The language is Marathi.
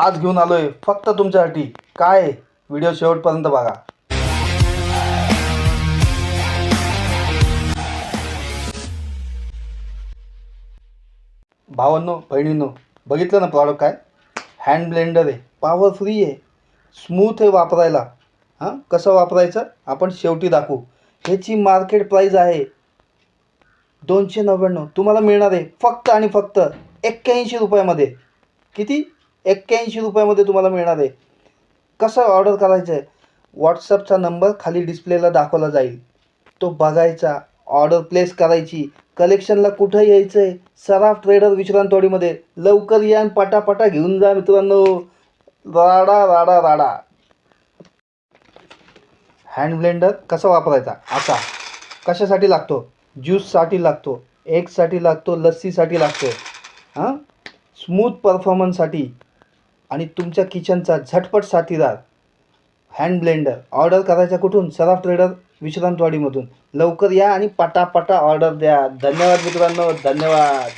आज घेऊन आलोय फक्त तुमच्यासाठी. काय व्हिडिओ शेवटपर्यंत बघा. भावांनो बहिणींनो, बघितलं ना प्रॉडक्ट काय? हँड ब्लेंडर आहे, पॉवर फ्री आहे, स्मूथ आहे वापरायला. कसं वापरायचं आपण शेवटी दाखवू. ह्याची मार्केट प्राईस आहे 299. तुम्हाला मिळणार आहे फक्त आणि फक्त 81 रुपयामध्ये. किती? 81 रुपयामध्ये तुम्हाला मिळणार आहे. कसं ऑर्डर करायचं आहे? व्हॉट्सअपचा नंबर खाली डिस्प्लेला दाखवला जाईल, तो बघायचा, ऑर्डर प्लेस करायची. कलेक्शनला कुठं यायचं आहे? सराफ ट्रेडर विश्रांतवाडीमध्ये. लवकर या आणि पटापटा घेऊन जा मित्रांनो. राडा राडा राडा. हँड ब्लेंडर कसा वापरायचा? असा. कशासाठी लागतो? ज्यूससाठी लागतो, एगसाठी लागतो, लस्सीसाठी लागतो. स्मूथ परफॉर्मन्ससाठी आणि तुमच्या किचनचा झटपट साथीदार हँड ब्लेंडर. ऑर्डर करायचा कुठून? सराफ ट्रेडर विश्रांतवाडीमधून. लवकर या आणि पटापटा ऑर्डर द्या. धन्यवाद मित्रांनो, धन्यवाद.